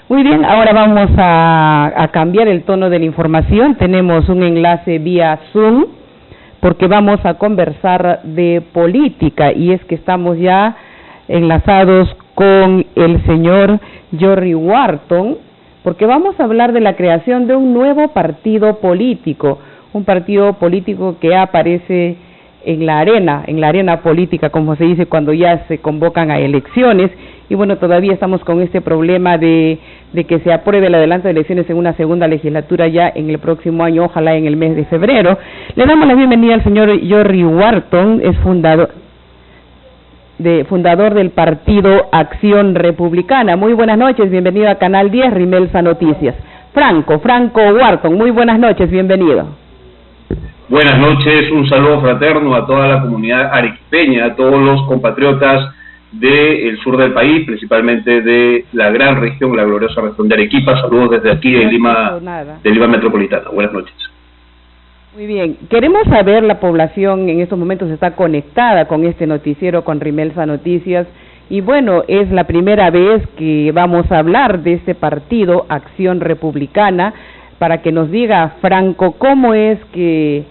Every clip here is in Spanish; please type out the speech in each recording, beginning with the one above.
Muy bien, ahora vamos a cambiar el tono de la información. Tenemos un enlace vía Zoom porque vamos a conversar de política y es que estamos ya enlazados con el señor Jorry Wharton porque vamos a hablar de la creación de un nuevo partido político, un partido político que aparece en la arena política, como se dice cuando ya se convocan a elecciones, y bueno, todavía estamos con este problema de que se apruebe el adelanto de elecciones en una segunda legislatura ya en el próximo año, ojalá en el mes de febrero. Le damos la bienvenida al señor Jorry Wharton, es fundador del partido Acción Republicana. Muy buenas noches, bienvenido a Canal 10, Rimelsa Noticias. Franco Wharton, muy buenas noches, bienvenido. Buenas noches, un saludo fraterno a toda la comunidad arequipeña, a todos los compatriotas del sur del país, principalmente de la gran región, la gloriosa región de Arequipa. Saludos desde aquí de Lima Metropolitana. Buenas noches. Muy bien, queremos saber, la población en estos momentos está conectada con este noticiero, con Rimelsa Noticias, y bueno, es la primera vez que vamos a hablar de este partido, Acción Republicana, para que nos diga, Franco, cómo es que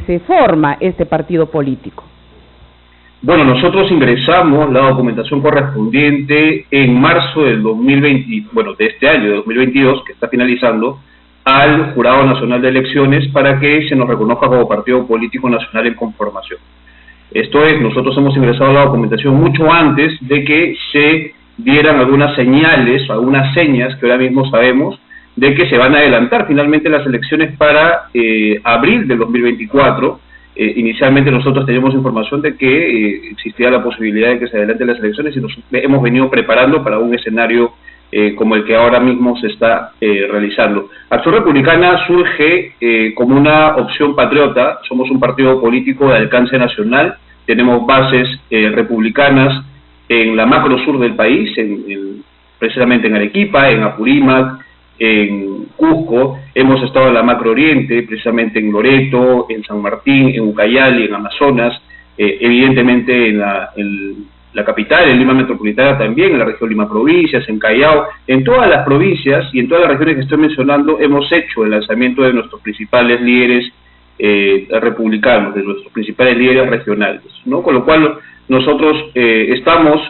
se forma este partido político. Bueno, nosotros ingresamos la documentación correspondiente en marzo del 2020, de este año, de 2022, que está finalizando, al Jurado Nacional de Elecciones para que se nos reconozca como partido político nacional en conformación. Esto es, nosotros hemos ingresado la documentación mucho antes de que se dieran algunas señales, algunas señas que ahora mismo sabemos, de que se van a adelantar finalmente las elecciones para abril del 2024. Inicialmente nosotros teníamos información de que existía la posibilidad de que se adelanten las elecciones y nos hemos venido preparando para un escenario como el que ahora mismo se está realizando. Acción Republicana surge como una opción patriota. Somos un partido político de alcance nacional, tenemos bases republicanas en la macro sur del país, precisamente en Arequipa, en Apurímac, en Cusco, hemos estado en la macro oriente, precisamente en Loreto, en San Martín, en Ucayali, en Amazonas, evidentemente en la capital, en Lima Metropolitana también, en la región Lima Provincias, en Callao, en todas las provincias y en todas las regiones que estoy mencionando hemos hecho el lanzamiento de nuestros principales líderes republicanos, de nuestros principales líderes regionales, ¿no? Con lo cual nosotros estamos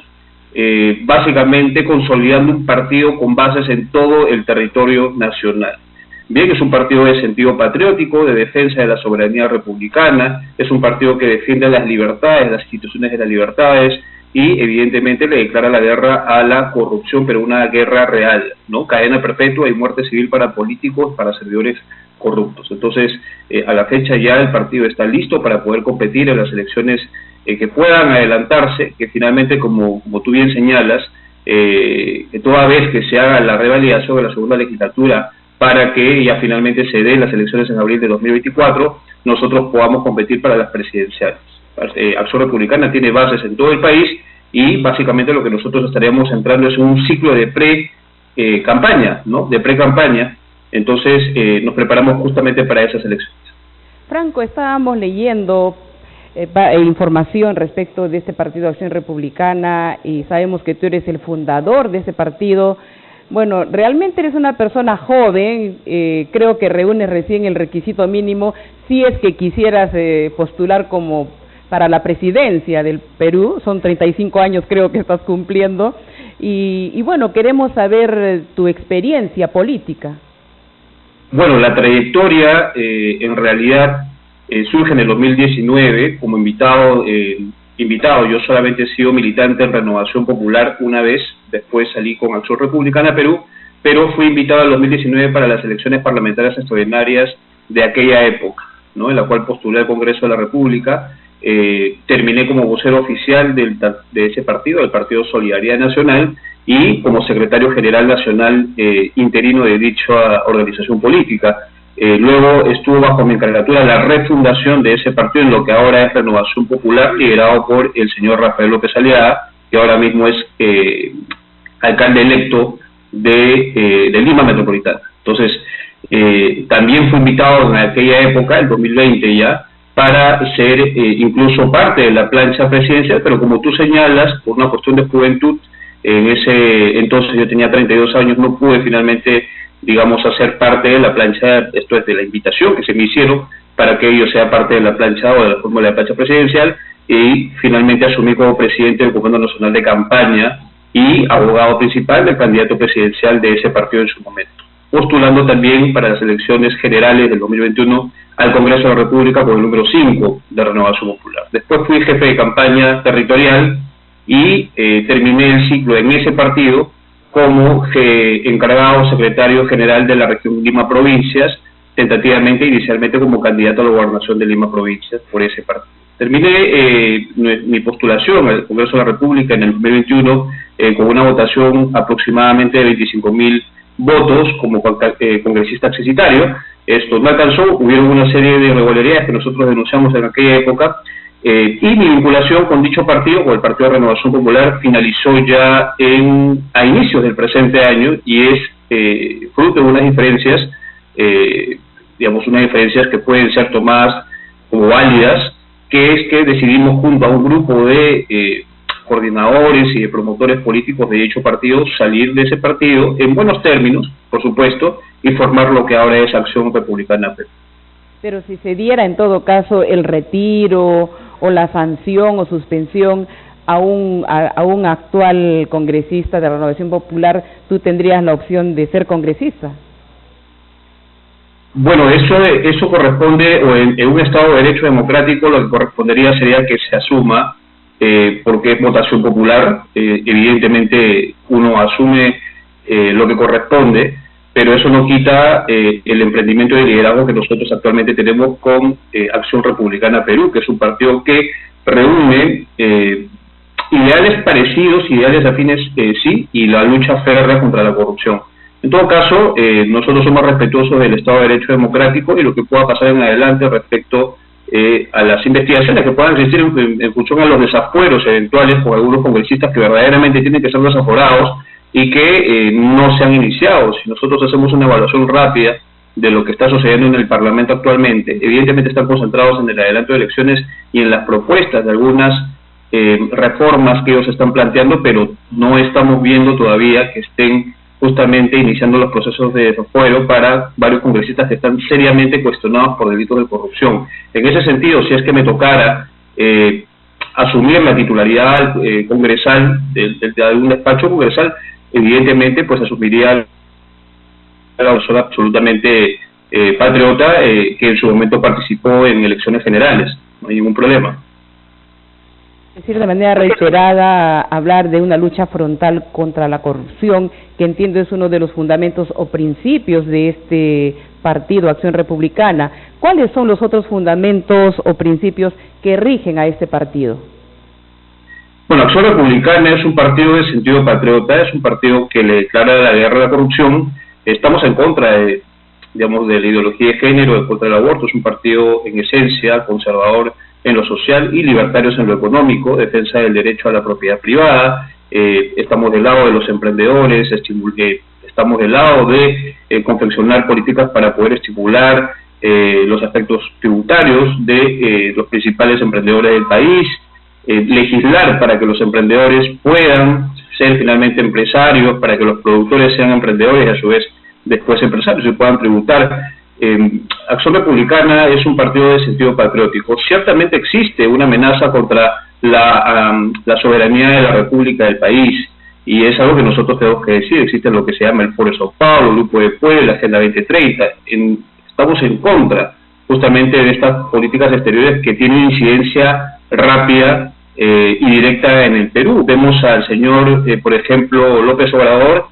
básicamente consolidando un partido con bases en todo el territorio nacional. Bien, es un partido de sentido patriótico, de defensa de la soberanía republicana, es un partido que defiende las libertades, las instituciones de las libertades y evidentemente le declara la guerra a la corrupción, pero una guerra real, ¿no? Cadena perpetua y muerte civil para políticos, para servidores corruptos. Entonces, a la fecha ya el partido está listo para poder competir en las elecciones que puedan adelantarse, que finalmente, como tú bien señalas, que toda vez que se haga la revalidación de la segunda legislatura para que ya finalmente se den las elecciones en abril de 2024, nosotros podamos competir para las presidenciales. Acción Republicana tiene bases en todo el país y básicamente lo que nosotros estaríamos entrando es un ciclo de pre-campaña, ¿no? De pre-campaña. Entonces nos preparamos justamente para esas elecciones. Franco, estábamos leyendo información respecto de este partido Acción Republicana y sabemos que tú eres el fundador de este partido. Bueno, realmente eres una persona joven, creo que reúnes recién el requisito mínimo si es que quisieras postular como para la presidencia del Perú. Son 35 años creo que estás cumpliendo y bueno, queremos saber tu experiencia política. Bueno, la trayectoria en realidad surge en el 2019 como invitado. Yo solamente he sido militante en Renovación Popular una vez, después salí con Acción Republicana Perú, pero fui invitado en el 2019 para las elecciones parlamentarias extraordinarias de aquella época, ¿no? En la cual postulé al Congreso de la República. Terminé como vocero oficial de ese partido, del Partido Solidaridad Nacional, y como secretario general nacional interino de dicha organización política. Luego estuvo bajo mi encargatura la refundación de ese partido en lo que ahora es Renovación Popular, liderado por el señor Rafael López Aliaga, que ahora mismo es alcalde electo de Lima Metropolitana. Entonces, también fui invitado en aquella época, el 2020 ya, para ser incluso parte de la plancha presidencial, pero como tú señalas, por una cuestión de juventud, En ese entonces yo tenía 32 años, no pude finalmente, digamos, hacer parte de la plancha, esto es de la invitación que se me hicieron para que yo sea parte de la plancha o de la fórmula de plancha presidencial, y finalmente asumí como presidente del Comando Nacional de Campaña y abogado principal del candidato presidencial de ese partido en su momento, postulando también para las elecciones generales del 2021 al Congreso de la República con el número 5 de Renovación Popular. Después fui jefe de campaña territorial y terminé el ciclo en ese partido como encargado secretario general de la región Lima Provincias, tentativamente inicialmente como candidato a la gobernación de Lima Provincias por ese partido. Terminé mi postulación al Congreso de la República en el 2021 con una votación aproximadamente de 25.000 votos como congresista accesitario. Esto no alcanzó, hubieron una serie de irregularidades que nosotros denunciamos en aquella época, y mi vinculación con dicho partido, con el Partido de Renovación Popular, finalizó ya a inicios del presente año, y es fruto de unas diferencias, unas diferencias que pueden ser tomadas como válidas, que es que decidimos junto a un grupo de coordinadores y de promotores políticos de dicho partido salir de ese partido en buenos términos, por supuesto, y formar lo que ahora es Acción Republicana Perú. Pero si se diera en todo caso el retiro o la sanción o suspensión a un actual congresista de Renovación Popular, ¿tú tendrías la opción de ser congresista? Bueno, eso corresponde, o en un Estado de Derecho democrático lo que correspondería sería que se asuma, porque es votación popular, evidentemente uno asume lo que corresponde, pero eso no quita el emprendimiento de liderazgo que nosotros actualmente tenemos con Acción Republicana Perú, que es un partido que reúne ideales parecidos, ideales afines, sí, y la lucha férrea contra la corrupción. En todo caso, nosotros somos respetuosos del Estado de Derecho democrático y lo que pueda pasar en adelante respecto a las investigaciones que puedan existir en función a los desafueros eventuales con algunos congresistas que verdaderamente tienen que ser desaforados y que no se han iniciado. Si nosotros hacemos una evaluación rápida de lo que está sucediendo en el Parlamento actualmente, evidentemente están concentrados en el adelanto de elecciones y en las propuestas de algunas reformas que ellos están planteando, pero no estamos viendo todavía que estén justamente iniciando los procesos de desafuero para varios congresistas que están seriamente cuestionados por delitos de corrupción. En ese sentido, si es que me tocara asumir la titularidad congresal de algún despacho congresal, evidentemente pues asumiría la persona absolutamente patriota que en su momento participó en elecciones generales. No hay ningún problema. Es decir, de manera reiterada, hablar de una lucha frontal contra la corrupción, que entiendo es uno de los fundamentos o principios de este partido, Acción Republicana. ¿Cuáles son los otros fundamentos o principios que rigen a este partido? Bueno, Acción Republicana es un partido de sentido patriota, es un partido que le declara la guerra a la corrupción. Estamos en contra de la ideología de género, en contra del aborto. Es un partido en esencia conservador en lo social y libertarios en lo económico, defensa del derecho a la propiedad privada. Estamos del lado de los emprendedores, estamos del lado de confeccionar políticas para poder estimular los aspectos tributarios de los principales emprendedores del país, legislar para que los emprendedores puedan ser finalmente empresarios, para que los productores sean emprendedores y a su vez después empresarios y puedan tributar. Acción Republicana es un partido de sentido patriótico. Ciertamente existe una amenaza contra la soberanía de la República del país, y es algo que nosotros tenemos que decir. Existe lo que se llama el Foro de Sao Paulo, el Grupo de Puebla, la Agenda 2030. Estamos en contra justamente de estas políticas exteriores que tienen incidencia rápida y directa en el Perú. Vemos al señor, por ejemplo, López Obrador,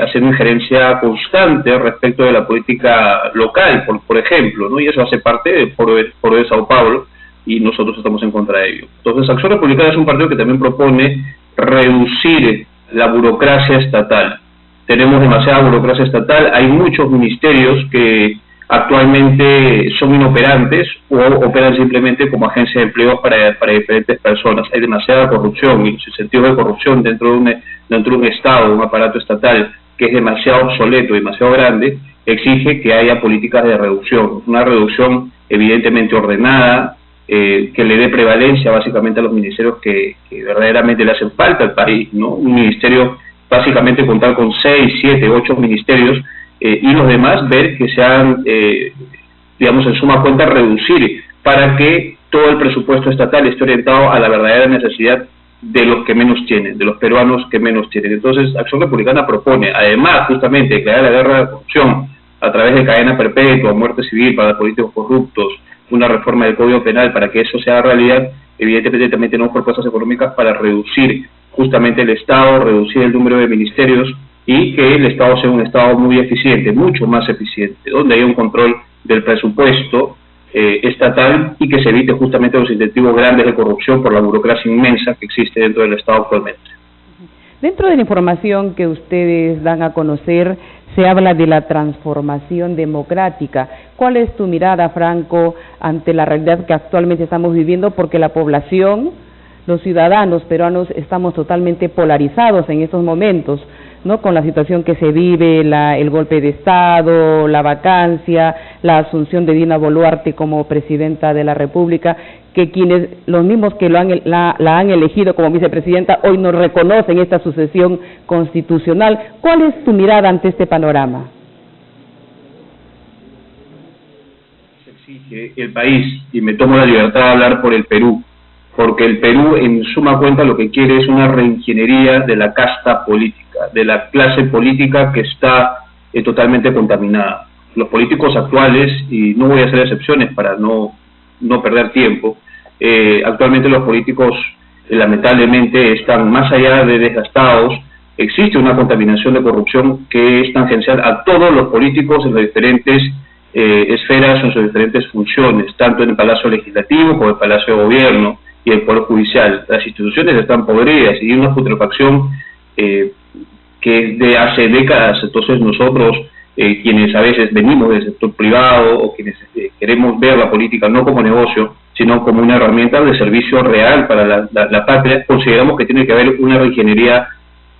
haciendo injerencia constante respecto de la política local, por ejemplo, ¿no? Y eso hace parte del Foro de Sao Paulo, y nosotros estamos en contra de ello. Entonces, Acción Republicana es un partido que también propone reducir la burocracia estatal. Tenemos demasiada burocracia estatal, hay muchos ministerios que actualmente son inoperantes o operan simplemente como agencia de empleo para diferentes personas. Hay demasiada corrupción, y los incentivos de corrupción dentro de un Estado, un aparato estatal que es demasiado obsoleto, demasiado grande, exige que haya políticas de reducción, una reducción evidentemente ordenada, que le dé prevalencia básicamente a los ministerios que verdaderamente le hacen falta al país, ¿no? Un ministerio, básicamente contar con 6, 7, 8 ministerios, y los demás ver que sean, digamos, en suma cuenta reducir para que todo el presupuesto estatal esté orientado a la verdadera necesidad de los que menos tienen, de los peruanos que menos tienen. Entonces, Acción Republicana propone, además, justamente, declarar la guerra de la corrupción a través de cadena perpetua, muerte civil para políticos corruptos, una reforma del Código Penal para que eso sea realidad. Evidentemente también tenemos propuestas económicas para reducir justamente el Estado, reducir el número de ministerios y que el Estado sea un Estado muy eficiente, mucho más eficiente, donde haya un control del presupuesto estatal y que se evite justamente los incentivos grandes de corrupción por la burocracia inmensa que existe dentro del Estado actualmente. Dentro de la información que ustedes dan a conocer, se habla de la transformación democrática. ¿Cuál es tu mirada, Franco, ante la realidad que actualmente estamos viviendo? Porque la población, los ciudadanos peruanos, estamos totalmente polarizados en estos momentos, ¿no? Con la situación que se vive, el golpe de Estado, la vacancia, la asunción de Dina Boluarte como presidenta de la República, que los mismos que la han elegido como vicepresidenta hoy no reconocen esta sucesión constitucional. ¿Cuál es tu mirada ante este panorama? Se exige el país, y me tomo la libertad de hablar por el Perú, porque el Perú en suma cuenta lo que quiere es una reingeniería de la casta política, de la clase política que está totalmente contaminada. Los políticos actuales, y no voy a hacer excepciones para no perder tiempo, actualmente los políticos lamentablemente están más allá de desgastados. Existe una contaminación de corrupción que es tangencial a todos los políticos en las diferentes esferas, en sus diferentes funciones, tanto en el Palacio Legislativo como en el Palacio de Gobierno y el Poder Judicial. Las instituciones están podridas y hay una putrefacción que es de hace décadas. Entonces nosotros, quienes a veces venimos del sector privado o quienes queremos ver la política no como negocio, sino como una herramienta de servicio real para la patria, consideramos que tiene que haber una reingeniería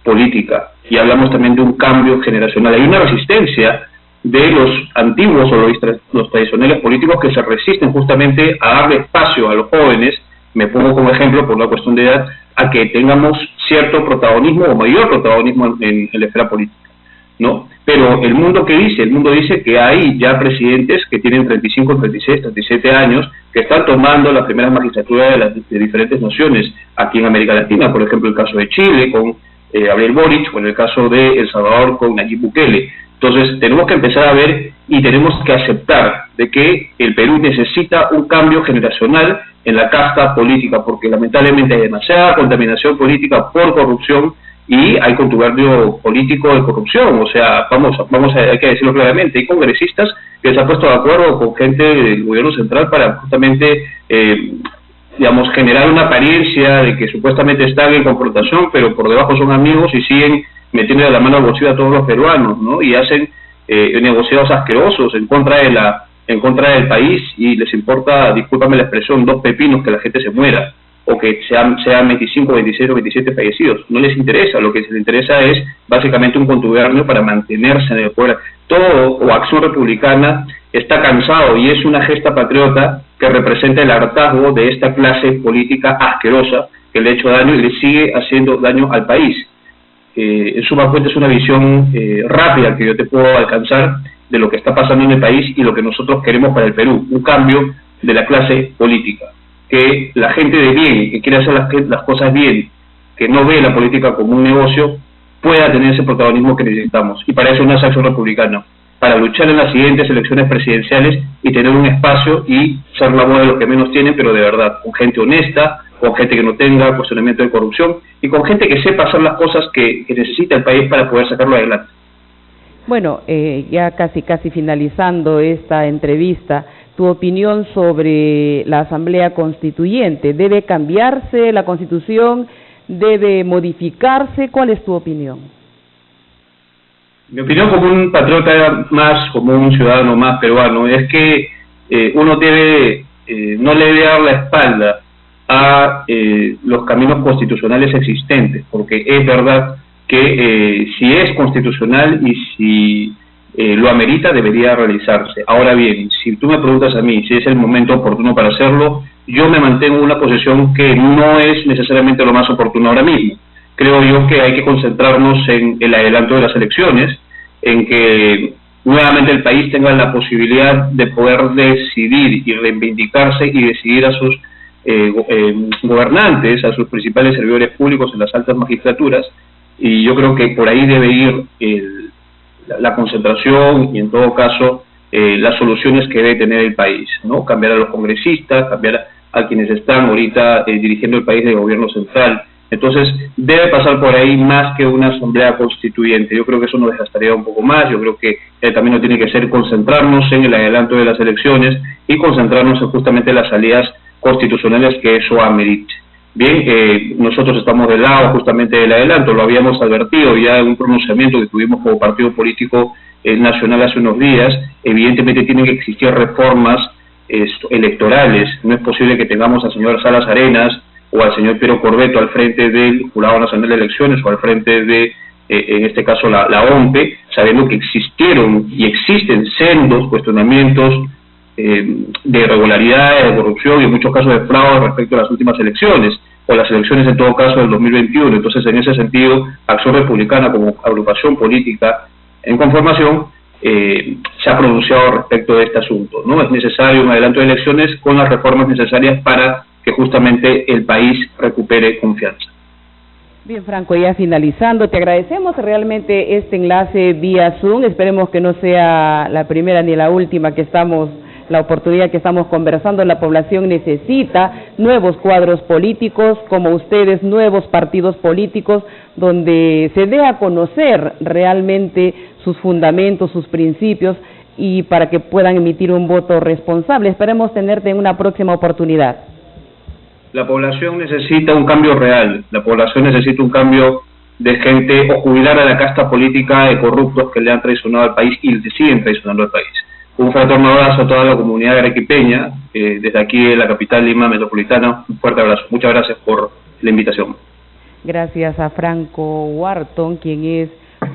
política, y hablamos también de un cambio generacional. Hay una resistencia de los antiguos o los tradicionales políticos que se resisten justamente a darle espacio a los jóvenes, me pongo como ejemplo por la cuestión de edad, a que tengamos cierto protagonismo o mayor protagonismo en la esfera política, ¿no? Pero el mundo dice que hay ya presidentes que tienen 35, 36, 37 años que están tomando las primeras magistraturas de diferentes naciones aquí en América Latina, por ejemplo el caso de Chile con Gabriel Boric, o en el caso de El Salvador con Nayib Bukele. Entonces tenemos que empezar a ver y tenemos que aceptar de que el Perú necesita un cambio generacional en la casta política, porque lamentablemente hay demasiada contaminación política por corrupción y hay contubernio político de corrupción. O sea, hay que decirlo claramente, hay congresistas que se han puesto de acuerdo con gente del gobierno central para justamente generar una apariencia de que supuestamente están en confrontación, pero por debajo son amigos y siguen metiendo la mano al bolsillo a todos los peruanos, ¿no? Y hacen negociados asquerosos en contra del país, y les importa, discúlpame la expresión, 2 pepinos que la gente se muera, o que sean 25, 26 o 27 fallecidos. No les interesa. Lo que les interesa es básicamente un contubernio para mantenerse en el poder. Todo Acción Republicana está cansado, y es una gesta patriota que representa el hartazgo de esta clase política asquerosa que le ha hecho daño y le sigue haciendo daño al país. En suma cuenta es una visión rápida que yo te puedo alcanzar de lo que está pasando en el país y lo que nosotros queremos para el Perú: un cambio de la clase política, que la gente de bien, que quiere hacer las cosas bien, que no ve la política como un negocio, pueda tener ese protagonismo que necesitamos. Y para eso nace Acción Republicana, para luchar en las siguientes elecciones presidenciales y tener un espacio y ser la voz de los que menos tienen, pero de verdad, con gente honesta, con gente que no tenga cuestionamiento de corrupción y con gente que sepa hacer las cosas que necesita el país para poder sacarlo adelante. Bueno, ya casi finalizando esta entrevista, tu opinión sobre la Asamblea Constituyente. ¿Debe cambiarse la Constitución? ¿Debe modificarse? ¿Cuál es tu opinión? Mi opinión, como un patriota más, como un ciudadano más peruano, es que uno no le debe dar la espalda a los caminos constitucionales existentes, porque es verdad que si es constitucional y si lo amerita, debería realizarse. Ahora bien, si tú me preguntas a mí si es el momento oportuno para hacerlo, yo me mantengo en una posición que no es necesariamente lo más oportuno ahora mismo. Creo yo que hay que concentrarnos en el adelanto de las elecciones, en que nuevamente el país tenga la posibilidad de poder decidir y reivindicarse y decidir a sus gobernantes, a sus principales servidores públicos en las altas magistraturas, y yo creo que por ahí debe ir la concentración y en todo caso las soluciones que debe tener el país, ¿no? Cambiar a los congresistas, cambiar a quienes están ahorita dirigiendo el país de gobierno central. Entonces debe pasar por ahí más que una asamblea constituyente. Yo creo que eso nos desgastaría un poco más. Yo creo que el camino tiene que ser concentrarnos en el adelanto de las elecciones y concentrarnos en justamente las salidas constitucionales que eso amerite. Bien, nosotros estamos del lado justamente del adelanto, lo habíamos advertido ya en un pronunciamiento que tuvimos como partido político nacional hace unos días. Evidentemente tienen que existir reformas electorales. No es posible que tengamos al señor Salas Arenas o al señor Piero Corbeto al frente del Jurado Nacional de Elecciones o al frente de, en este caso, la OMPE, sabiendo que existieron y existen sendos cuestionamientos de irregularidades, de corrupción y en muchos casos de fraude respecto a las últimas elecciones, o las elecciones en todo caso del 2021. Entonces, en ese sentido, Acción Republicana como agrupación política en conformación se ha pronunciado respecto de este asunto, ¿no? Es necesario un adelanto de elecciones con las reformas necesarias para que justamente el país recupere confianza. Bien, Franco, ya finalizando, te agradecemos realmente este enlace vía Zoom. Esperemos que no sea la primera ni la última la oportunidad que estamos conversando. La población necesita nuevos cuadros políticos como ustedes, nuevos partidos políticos donde se dé a conocer realmente sus fundamentos, sus principios y para que puedan emitir un voto responsable. Esperemos tenerte en una próxima oportunidad. La población necesita un cambio real, la población necesita un cambio de gente o jubilar a la casta política de corruptos que le han traicionado al país y le siguen traicionando al país. Un fraterno abrazo a toda la comunidad arequipeña, desde aquí en la capital Lima metropolitana, un fuerte abrazo. Muchas gracias por la invitación. Gracias a Franco Wharton, quien es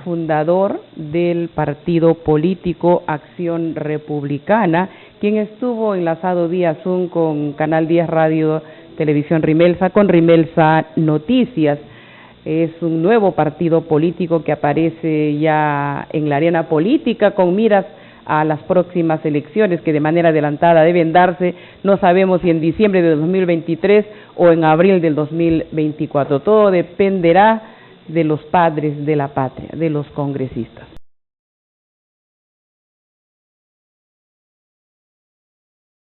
fundador del partido político Acción Republicana, quien estuvo enlazado vía Zoom con Canal 10 Radio Televisión Rimelsa, con Rimelsa Noticias. Es un nuevo partido político que aparece ya en la arena política con miras a las próximas elecciones que de manera adelantada deben darse, no sabemos si en diciembre de 2023 o en abril del 2024. Todo dependerá de los padres de la patria, de los congresistas.